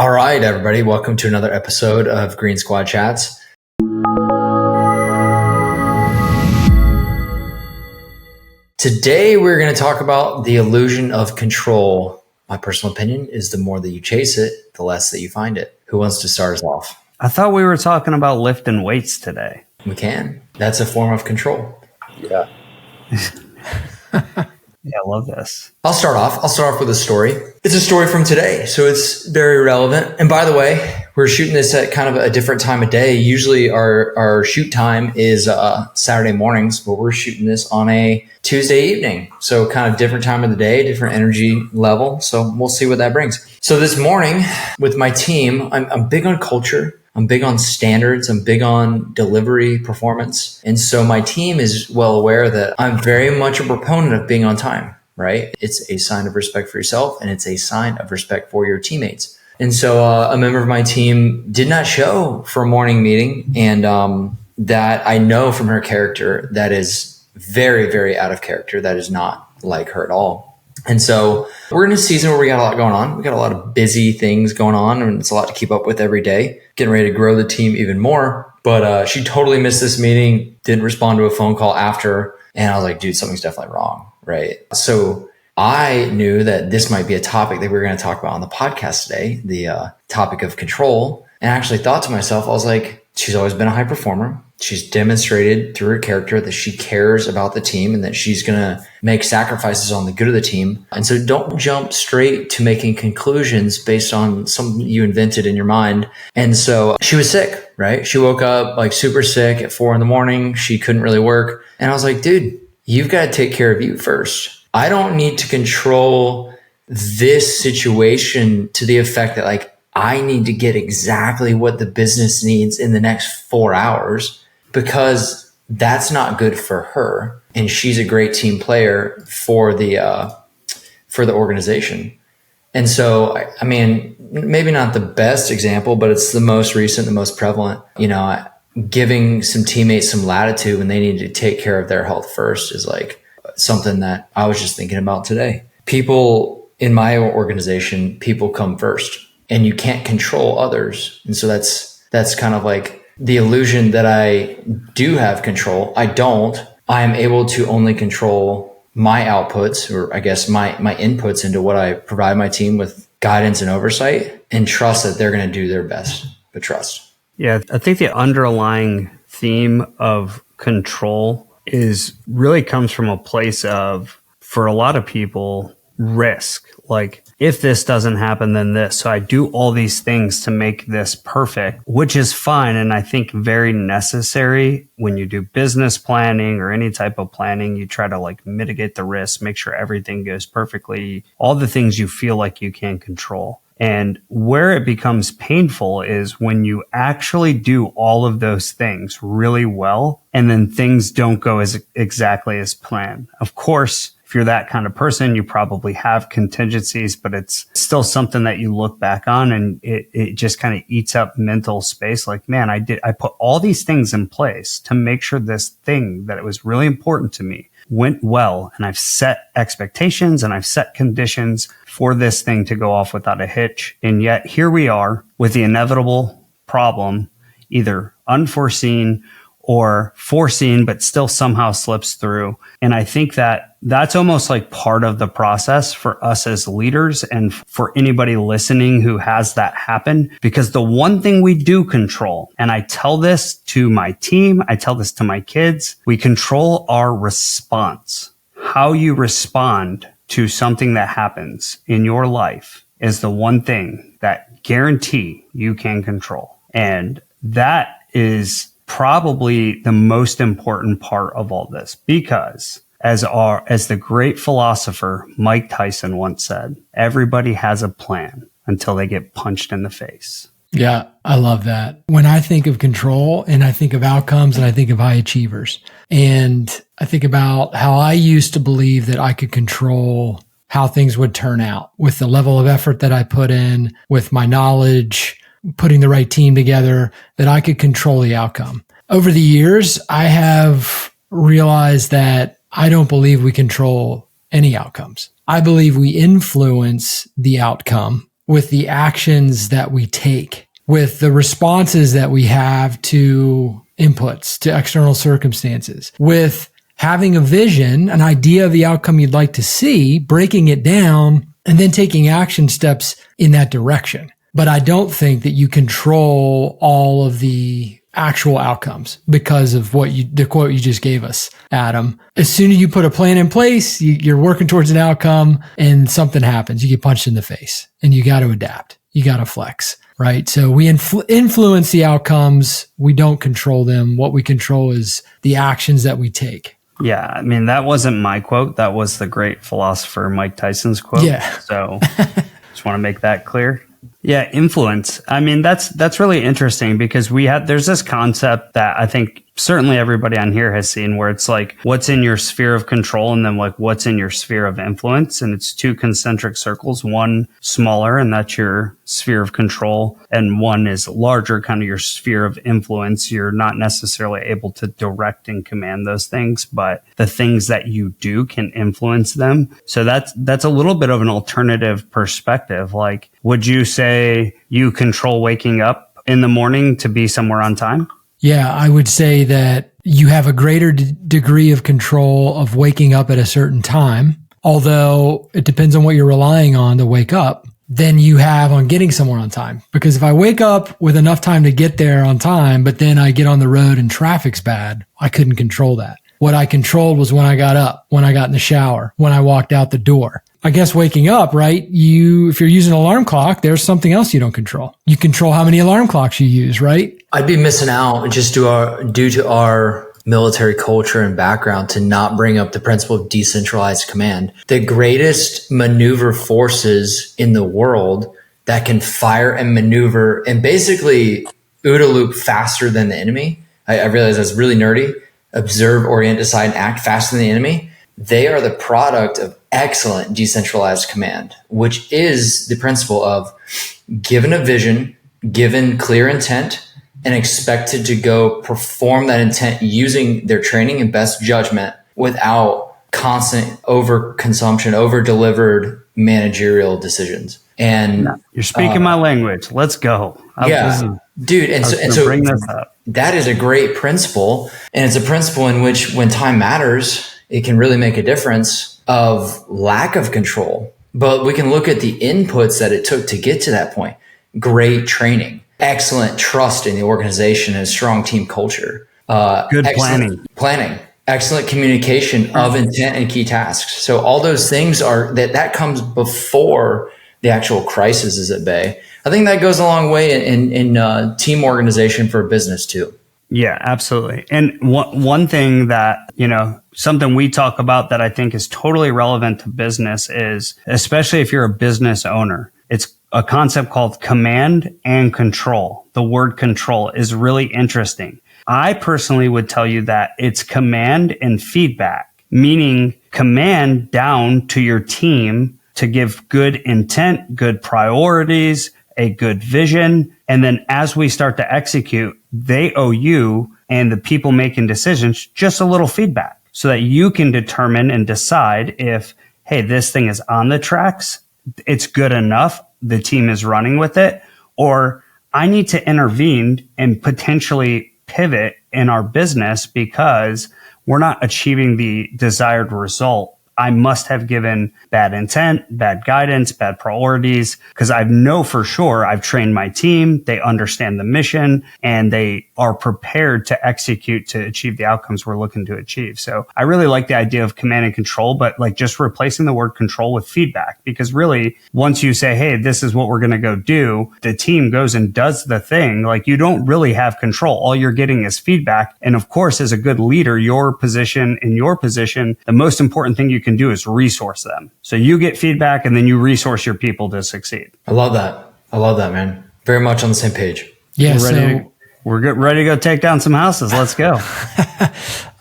All right, everybody. Welcome to another episode of Green Squad Chats. Today, we're going to talk about the illusion of control. My personal opinion is the more that you chase it, the less that you find it. Who wants to start us off? I thought we were talking about lifting weights today. We can. That's a form of control. Yeah. Yeah, I love this. I'll start off with a story. It's a story from today, so it's very relevant. And by the way, we're shooting this at kind of a different time of day. Usually our shoot time is Saturday mornings, but we're shooting this on a Tuesday evening. So kind of different time of the day, different energy level. So we'll see what that brings. So this morning with my team, I'm big on culture. I'm big on standards. I'm big on delivery performance. And so my team is well aware that I'm very much a proponent of being on time, right? It's a sign of respect for yourself and it's a sign of respect for your teammates. And so a member of my team did not show for a morning meeting. And that I know from her character, that is very, very out of character. That is not like her at all. And so we're in a season where we got a lot going on. We got a lot of busy things going on, and it's a lot to keep up with every day, getting ready to grow the team even more. But she totally missed this meeting, didn't respond to a phone call after. And I was like, dude, something's definitely wrong, right? So I knew that this might be a topic that we were going to talk about on the podcast today, the topic of control. And I actually thought to myself, I was like, she's always been a high performer. She's demonstrated through her character that she cares about the team and that she's going to make sacrifices on the good of the team. And so don't jump straight to making conclusions based on something you invented in your mind. And so she was sick, right? She woke up like super sick at 4 a.m. She couldn't really work. And I was like, dude, you've got to take care of you first. I don't need to control this situation to the effect that like I need to get exactly what the business needs in the next 4 hours, because that's not good for her. And she's a great team player for the organization. And so, I mean, maybe not the best example, but it's the most recent, the most prevalent, giving some teammates some latitude when they need to take care of their health first is like something that I was just thinking about today. People in my organization, people come first and you can't control others. And so that's kind of like the illusion that I do have control. I don't. I am able to only control my outputs, or I guess my inputs into what I provide my team with guidance and oversight, and trust that they're going to do their best, but trust. Yeah, I think the underlying theme of control really comes from a place of, for a lot of people, risk. Like, if this doesn't happen, then this. So I do all these things to make this perfect, which is fine. And I think very necessary when you do business planning or any type of planning. You try to like mitigate the risk, make sure everything goes perfectly, all the things you feel like you can control. And where it becomes painful is when you actually do all of those things really well, and then things don't go exactly as planned. Of course, if you're that kind of person, you probably have contingencies, but it's still something that you look back on and it just kind of eats up mental space. Like, man, I put all these things in place to make sure this thing that it was really important to me went well. And I've set expectations and I've set conditions for this thing to go off without a hitch. And yet here we are with the inevitable problem, either unforeseen or foreseen, but still somehow slips through. And I think that that's almost like part of the process for us as leaders and for anybody listening who has that happen. Because the one thing we do control, and I tell this to my team, I tell this to my kids, we control our response. How you respond to something that happens in your life is the one thing that guarantee you can control. And that is probably the most important part of all this, because as the great philosopher Mike Tyson once said, everybody has a plan until they get punched in the face. Yeah, I love that. When I think of control and I think of outcomes and I think of high achievers, and I think about how I used to believe that I could control how things would turn out with the level of effort that I put in, with my knowledge, putting the right team together, that I could control the outcome. Over the years, I have realized that I don't believe we control any outcomes. I believe we influence the outcome with the actions that we take, with the responses that we have to inputs, to external circumstances, with having a vision, an idea of the outcome you'd like to see, breaking it down, and then taking action steps in that direction. But I don't think that you control all of the actual outcomes because of the quote you just gave us, Adam. As soon as you put a plan in place, you're working towards an outcome and something happens. You get punched in the face and you got to adapt. You got to flex, right? So we influence the outcomes. We don't control them. What we control is the actions that we take. Yeah, I mean, that wasn't my quote. That was the great philosopher Mike Tyson's quote. Yeah. So just want to make that clear. Yeah, influence. I mean, that's really interesting because there's this concept that I think certainly everybody on here has seen where it's like what's in your sphere of control and then like what's in your sphere of influence. And it's two concentric circles, one smaller, and that's your sphere of control. And one is larger, kind of your sphere of influence. You're not necessarily able to direct and command those things, but the things that you do can influence them. So that's a little bit of an alternative perspective. Like, would you say you control waking up in the morning to be somewhere on time? Yeah, I would say that you have a greater degree of control of waking up at a certain time, although it depends on what you're relying on to wake up, than you have on getting somewhere on time. Because if I wake up with enough time to get there on time, but then I get on the road and traffic's bad, I couldn't control that. What I controlled was when I got up, when I got in the shower, when I walked out the door. I guess waking up, right? If you're using an alarm clock, there's something else you don't control. You control how many alarm clocks you use, right? I'd be missing out just due to our military culture and background to not bring up the principle of decentralized command. The greatest maneuver forces in the world that can fire and maneuver and basically OODA loop faster than the enemy. I realize that's really nerdy. Observe, orient, decide, and act faster than the enemy. They are the product of excellent decentralized command, which is the principle of given a vision, given clear intent, and expected to go perform that intent using their training and best judgment without constant overconsumption, over-delivered managerial decisions. And you're speaking my language. Let's go. Dude. And so bring this up. That is a great principle. And it's a principle in which when time matters, it can really make a difference of lack of control. But we can look at the inputs that it took to get to that point. Great training, excellent trust in the organization, and a strong team culture. Good planning, excellent communication of intent and key tasks. So all those things that comes before the actual crisis is at bay. I think that goes a long way in team organization for a business too. Yeah, absolutely. And one thing that, something we talk about that I think is totally relevant to business is, especially if you're a business owner, it's a concept called command and control. The word control is really interesting. I personally would tell you that it's command and feedback, meaning command down to your team to give good intent, good priorities, a good vision. And then as we start to execute, they owe you and the people making decisions just a little feedback so that you can determine and decide if, hey, this thing is on the tracks, it's good enough, the team is running with it, or I need to intervene and potentially pivot in our business because we're not achieving the desired result. I must have given bad intent, bad guidance, bad priorities, because I know for sure I've trained my team. They understand the mission and they are prepared to execute to achieve the outcomes we're looking to achieve. So I really like the idea of command and control, but like just replacing the word control with feedback, because really once you say, hey, this is what we're going to go do, the team goes and does the thing. Like you don't really have control. All you're getting is feedback. And of course, as a good leader, your position, the most important thing you can do is resource them. So you get feedback and then you resource your people to succeed. I love that, man. Very much on the same page. Yeah. We're ready to go take down some houses. Let's go.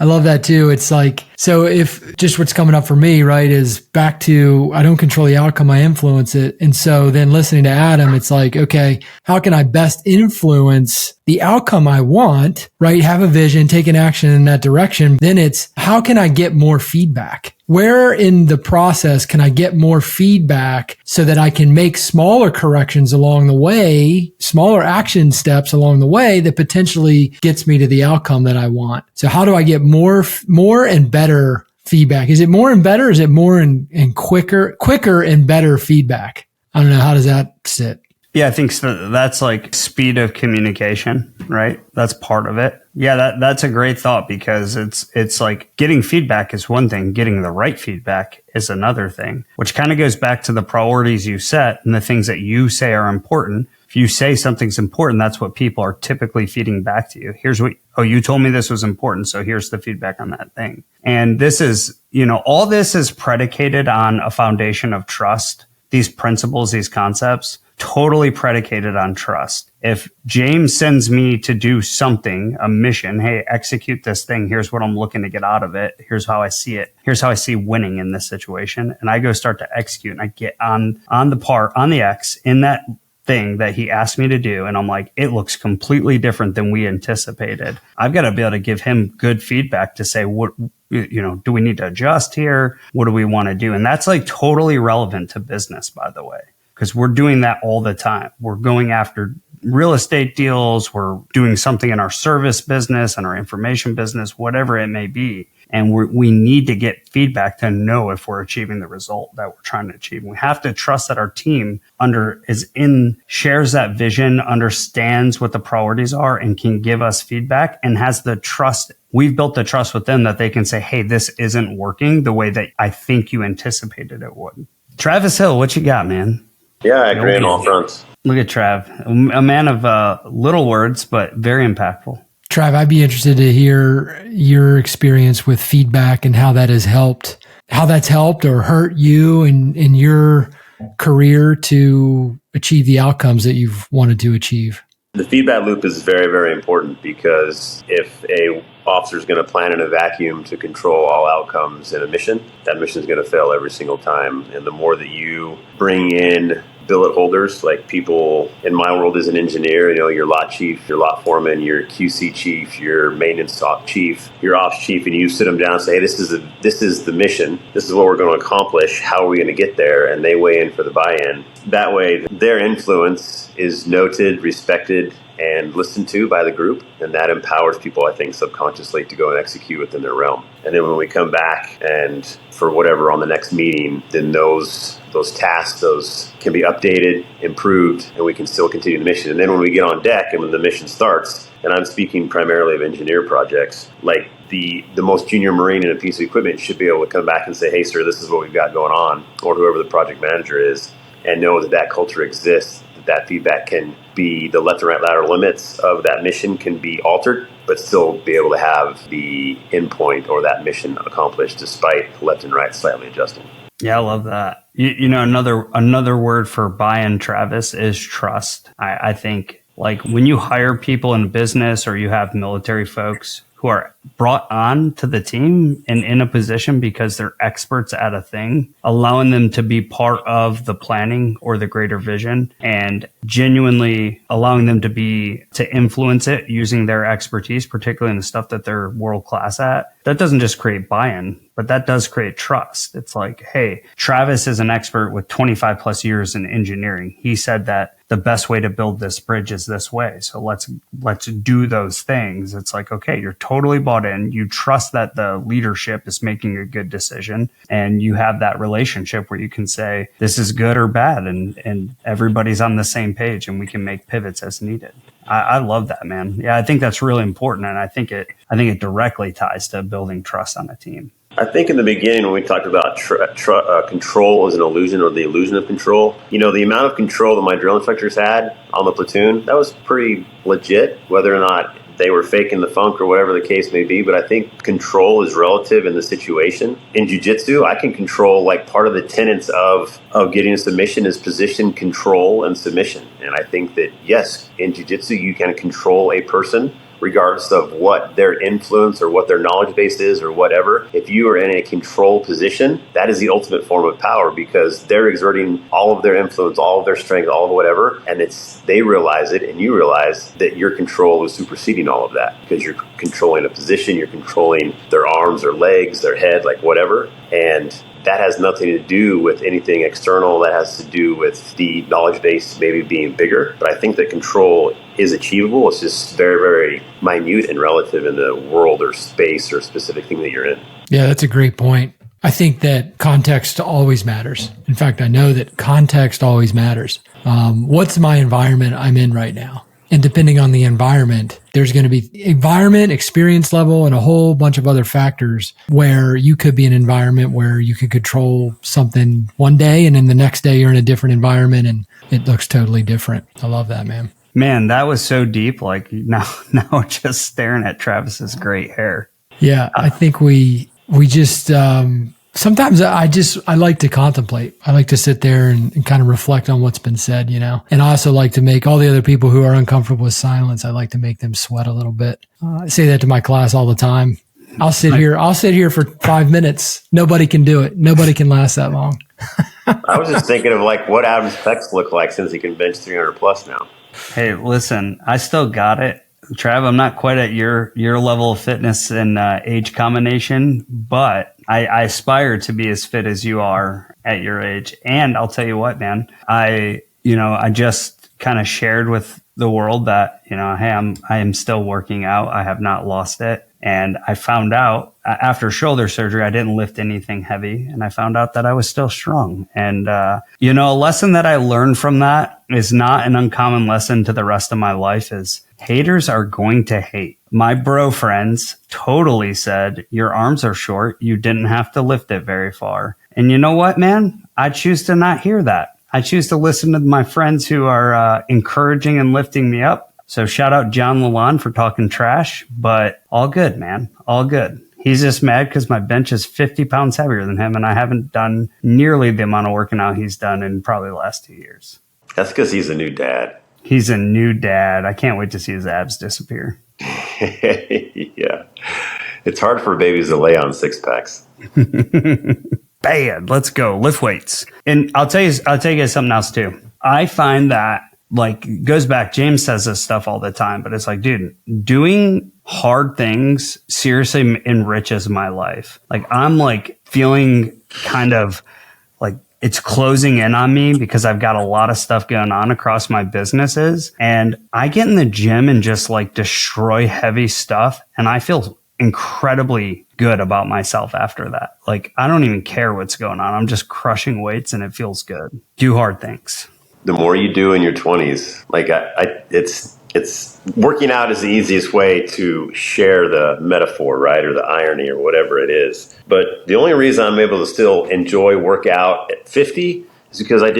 I love that too. It's like, so if just what's coming up for me, right, is back to, I don't control the outcome, I influence it. And so then listening to Adam, it's like, okay, how can I best influence the outcome I want, right? Have a vision, take an action in that direction. Then it's, how can I get more feedback? Where in the process can I get more feedback so that I can make smaller corrections along the way, smaller action steps along the way that potentially gets me to the outcome that I want? So how do I get more and better feedback? Is it more and better? Or is it more and quicker and better feedback? I don't know. How does that sit? Yeah, I think so. That's like speed of communication, right? That's part of it. Yeah, that's a great thought, because it's like getting feedback is one thing, getting the right feedback is another thing, which kind of goes back to the priorities you set and the things that you say are important. If you say something's important, that's what people are typically feeding back to you. Here's what, oh, you told me this was important, so here's the feedback on that thing. And this is, all this is predicated on a foundation of trust. These principles, these concepts, totally predicated on trust. If James sends me to do something, a mission, hey, execute this thing. Here's what I'm looking to get out of it. Here's how I see it. Here's how I see winning in this situation. And I go start to execute, and I get on the X in that thing that he asked me to do. And I'm like, it looks completely different than we anticipated. I've got to be able to give him good feedback to say, what, do we need to adjust here? What do we want to do? And that's like totally relevant to business, by the way, because we're doing that all the time. We're going after real estate deals. We're doing something in our service business and our information business, whatever it may be. And we need to get feedback to know if we're achieving the result that we're trying to achieve. We have to trust that our team shares that vision, understands what the priorities are, and can give us feedback, and has the trust. We've built the trust with them that they can say, hey, this isn't working the way that I think you anticipated it would. Travis Hill, what you got, man? Yeah, I agree on all fronts. Look at Trav, a man of little words, but very impactful. Trav, I'd be interested to hear your experience with feedback and how that's helped or hurt you in your career to achieve the outcomes that you've wanted to achieve. The feedback loop is very, very important, because if a officer is going to plan in a vacuum to control all outcomes in a mission, that mission is going to fail every single time. And the more that you bring in billet holders, like people in my world as an engineer, your lot chief, your lot foreman, your QC chief, your maintenance chief, your ops chief, and you sit them down and say, hey, this is the mission. This is what we're going to accomplish. How are we going to get there? And they weigh in for the buy-in. That way, their influence is noted, respected, and listened to by the group. And that empowers people, I think, subconsciously to go and execute within their realm. And then when we come back and for whatever on the next meeting, then those tasks, those can be updated, improved, and we can still continue the mission. And then when we get on deck and when the mission starts, and I'm speaking primarily of engineer projects, like the most junior Marine in a piece of equipment should be able to come back and say, hey, sir, this is what we've got going on, or whoever the project manager is, and know that culture exists, that feedback can be, the left and right lateral limits of that mission can be altered, but still be able to have the endpoint or that mission accomplished despite left and right slightly adjusting. Yeah, I love that. Another word for buy-in, Travis, is trust. I think like when you hire people in business or you have military folks who are brought on to the team and in a position because they're experts at a thing, allowing them to be part of the planning or the greater vision and genuinely allowing them to influence it using their expertise, particularly in the stuff that they're world class at. That doesn't just create buy-in, but that does create trust. It's like, hey, Travis is an expert with 25 plus years in engineering. He said that the best way to build this bridge is this way. So let's do those things. It's like, okay, you're totally bought in. You trust that the leadership is making a good decision, and you have that relationship where you can say, this is good or bad. And everybody's on the same page and we can make pivots as needed. I love that, man. Yeah, I think that's really important. And I think it directly ties to building trust on a team. I think in the beginning when we talked about control as an illusion or the illusion of control, the amount of control that my drill instructors had on the platoon, that was pretty legit, whether or not they were faking the funk or whatever the case may be. But I think control is relative in the situation. In jiu-jitsu, I can control, like part of the tenets of getting a submission is position, control, and submission. And I think that, yes, in jiu-jitsu, you can control a person regardless of what their influence or what their knowledge base is or whatever. If you are in a control position, that is the ultimate form of power, because they're exerting all of their influence, all of their strength, all of whatever, and they realize it, and you realize that your control is superseding all of that, because you're controlling a position, you're controlling their arms, their legs, their head, like whatever. And that has nothing to do with anything external. That has to do with the knowledge base maybe being bigger. But I think that control is achievable. It's just very, very minute and relative in the world or space or specific thing that you're in. Yeah, that's a great point. I think that context always matters. In fact, I know that context always matters. What's my environment I'm in right now? And depending on the environment, there's going to be environment, experience level, and a whole bunch of other factors where you could be in an environment where you could control something one day, and then the next day you're in a different environment and it looks totally different. I love that, man. Man, that was so deep. Like now just staring at Travis's great hair. Yeah, I think we just, sometimes I like to contemplate. I like to sit there and kind of reflect on what's been said, you know, and I also like to make all the other people who are uncomfortable with silence, I like to make them sweat a little bit. I say that to my class all the time. I'll sit here for 5 minutes. Nobody can do it. Nobody can last that long. I was just thinking of like what Adam's pecs look like since he can bench 300 plus now. Hey, listen, I still got it. Trav, I'm not quite at your level of fitness and age combination, but I aspire to be as fit as you are at your age. And I'll tell you what, man, I just kind of shared with the world that, hey, I am still working out. I have not lost it. And I found out after shoulder surgery, I didn't lift anything heavy. And I found out that I was still strong. And, a lesson that I learned from that is not an uncommon lesson to the rest of my life is haters are going to hate. My bro friends totally said, your arms are short. You didn't have to lift it very far. And you know what, man? I choose to not hear that. I choose to listen to my friends who are encouraging and lifting me up. So shout out John Lalonde for talking trash, but all good, man. All good. He's just mad because my bench is 50 pounds heavier than him, and I haven't done nearly the amount of working out he's done in probably the last 2 years. That's because he's a new dad. He's a new dad. I can't wait to see his abs disappear. Yeah. It's hard for babies to lay on six packs. Bad. Let's go. Lift weights. And I'll tell you guys something else too. I find that goes back, James says this stuff all the time, but it's like, dude, doing hard things seriously enriches my life. I'm feeling kind of like it's closing in on me because I've got a lot of stuff going on across my businesses, and I get in the gym and just destroy heavy stuff. And I feel incredibly good about myself after that. I don't even care what's going on. I'm just crushing weights and it feels good. Do hard things. The more you do in your 20s, it's working out is the easiest way to share the metaphor, right? Or the irony or whatever it is. But the only reason I'm able to still enjoy workout at 50 is because I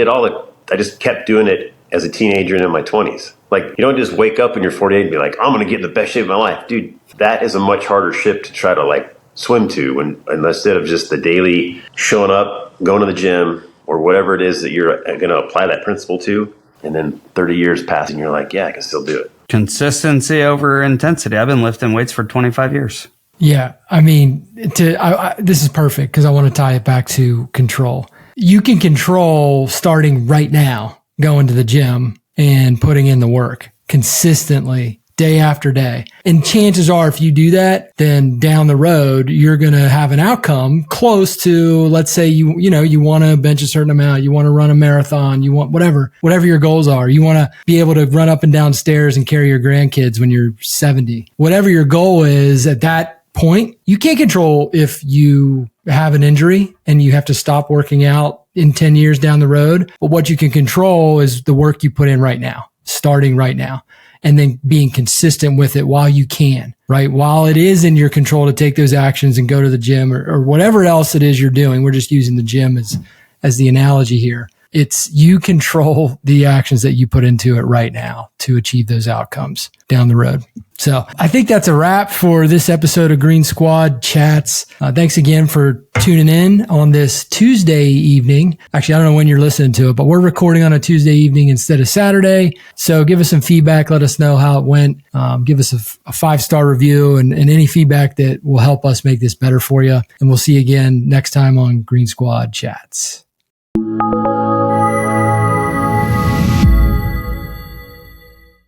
just kept doing it as a teenager and in my 20s. You don't just wake up when you're 48 and be like, I'm going to get in the best shape of my life. Dude, that is a much harder ship to try to swim to. And instead of just the daily showing up, going to the gym, or whatever it is that you're going to apply that principle to, and then 30 years pass and you're like, yeah, I can still do it. Consistency over intensity. I've been lifting weights for 25 years. Yeah. I mean, this is perfect because I want to tie it back to control. You can control starting right now, going to the gym and putting in the work consistently day after day. And chances are, if you do that, then down the road, you're going to have an outcome close to, let's say you want to bench a certain amount, you want to run a marathon, you want whatever your goals are. You want to be able to run up and down stairs and carry your grandkids when you're 70. Whatever your goal is at that point, you can't control if you have an injury and you have to stop working out in 10 years down the road. But what you can control is the work you put in right now, starting right now. And then being consistent with it while you can, right? While it is in your control to take those actions and go to the gym or whatever else it is you're doing. We're just using the gym as the analogy here. It's you control the actions that you put into it right now to achieve those outcomes down the road. So I think that's a wrap for this episode of Green Squad Chats. Thanks again for tuning in on this Tuesday evening. Actually, I don't know when you're listening to it, but we're recording on a Tuesday evening instead of Saturday. So give us some feedback. Let us know how it went. Give us a 5-star review and any feedback that will help us make this better for you. And we'll see you again next time on Green Squad Chats.